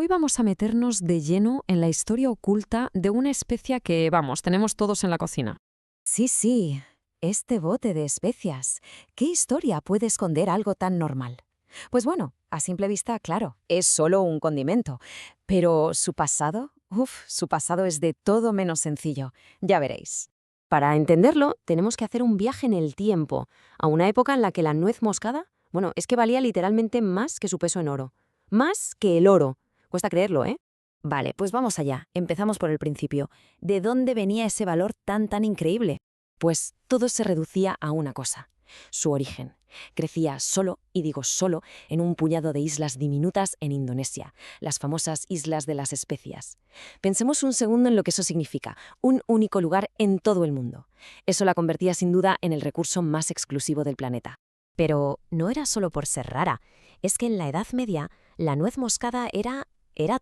Hoy vamos a meternos de lleno en la historia oculta de una especia que, vamos, tenemos todos en la cocina. Sí, este bote de especias. ¿Qué historia puede esconder algo tan normal? Pues bueno, a simple vista, claro, es solo un condimento. Pero su pasado, su pasado es de todo menos sencillo. Ya veréis. Para entenderlo, tenemos que hacer un viaje en el tiempo, a una época en la que la nuez moscada, bueno, es que valía literalmente más que su peso en oro. Más que el oro. Cuesta creerlo, ¿eh? Vale, pues vamos allá. Empezamos por el principio. ¿De dónde venía ese valor tan increíble? Pues todo se reducía a una cosa: su origen. Crecía solo, y digo solo, en un puñado de islas diminutas en Indonesia, las famosas Islas de las Especias. Pensemos un segundo en lo que eso significa: un único lugar en todo el mundo. Eso la convertía sin duda en el recurso más exclusivo del planeta. Pero no era solo por ser rara, es que en la Edad Media la nuez moscada era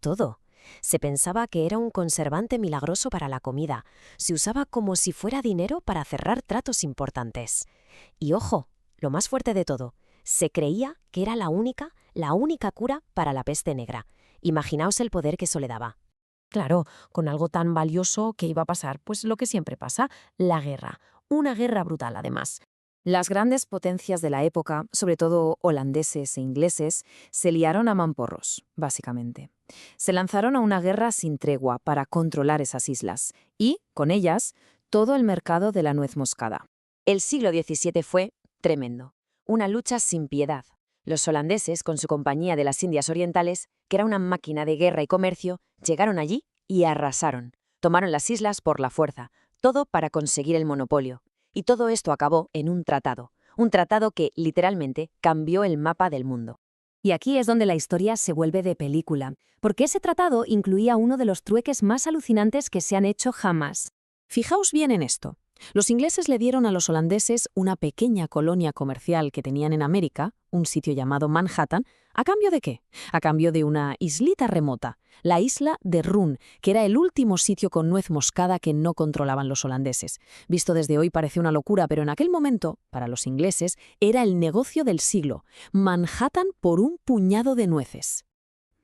todo. Se pensaba que era un conservante milagroso para la comida. Se usaba como si fuera dinero para cerrar tratos importantes. Y ojo, lo más fuerte de todo, se creía que era la única cura para la peste negra. Imaginaos el poder que eso le daba. Claro, con algo tan valioso que iba a pasar, pues lo que siempre pasa, la guerra. Una guerra brutal, además. Las grandes potencias de la época, sobre todo holandeses e ingleses, se liaron a mamporros, básicamente. Se lanzaron a una guerra sin tregua para controlar esas islas y, con ellas, todo el mercado de la nuez moscada. El siglo XVII fue tremendo. Una lucha sin piedad. Los holandeses, con su Compañía de las Indias Orientales, que era una máquina de guerra y comercio, llegaron allí y arrasaron. Tomaron las islas por la fuerza, todo para conseguir el monopolio. Y todo esto acabó en un tratado que literalmente cambió el mapa del mundo. Y aquí es donde la historia se vuelve de película, porque ese tratado incluía uno de los trueques más alucinantes que se han hecho jamás. Fijaos bien en esto. Los ingleses le dieron a los holandeses una pequeña colonia comercial que tenían en América, un sitio llamado Manhattan. ¿A cambio de qué? A cambio de una islita remota, la isla de Run, que era el último sitio con nuez moscada que no controlaban los holandeses. Visto desde hoy parece una locura, pero en aquel momento, para los ingleses, era el negocio del siglo. Manhattan por un puñado de nueces.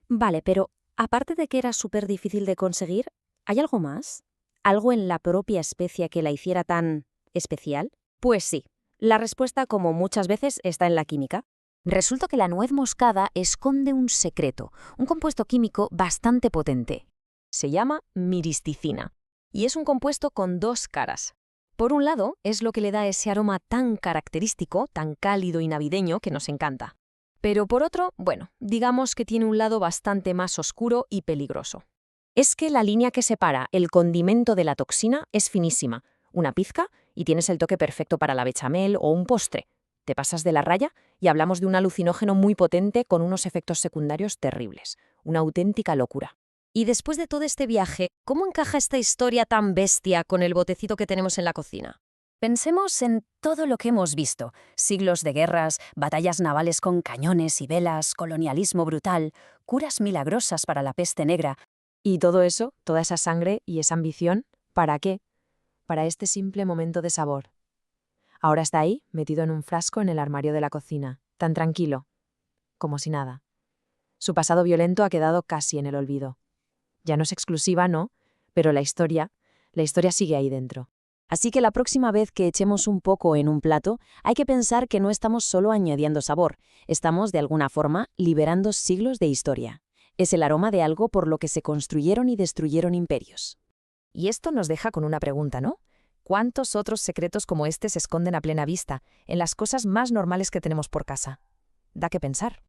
Vale, pero aparte de que era súper difícil de conseguir, ¿hay algo más? ¿Algo en la propia especia que la hiciera tan especial? Pues sí. La respuesta, como muchas veces, está en la química. Resulta que la nuez moscada esconde un secreto, un compuesto químico bastante potente. Se llama miristicina, y es un compuesto con dos caras. Por un lado, es lo que le da ese aroma tan característico, tan cálido y navideño que nos encanta. Pero por otro, bueno, digamos que tiene un lado bastante más oscuro y peligroso. Es que la línea que separa el condimento de la toxina es finísima. Una pizca y tienes el toque perfecto para la bechamel o un postre. Te pasas de la raya y hablamos de un alucinógeno muy potente con unos efectos secundarios terribles. Una auténtica locura. Y después de todo este viaje, ¿cómo encaja esta historia tan bestia con el botecito que tenemos en la cocina? Pensemos en todo lo que hemos visto: siglos de guerras, batallas navales con cañones y velas, colonialismo brutal, curas milagrosas para la peste negra. Y todo eso, toda esa sangre y esa ambición, ¿para qué? Para este simple momento de sabor. Ahora está ahí, metido en un frasco en el armario de la cocina, tan tranquilo, como si nada. Su pasado violento ha quedado casi en el olvido. Ya no es exclusiva, ¿no? Pero la historia sigue ahí dentro. Así que la próxima vez que echemos un poco en un plato, hay que pensar que no estamos solo añadiendo sabor, estamos, de alguna forma, liberando siglos de historia. Es el aroma de algo por lo que se construyeron y destruyeron imperios. Y esto nos deja con una pregunta, ¿no? ¿Cuántos otros secretos como este se esconden a plena vista, en las cosas más normales que tenemos por casa? Da que pensar.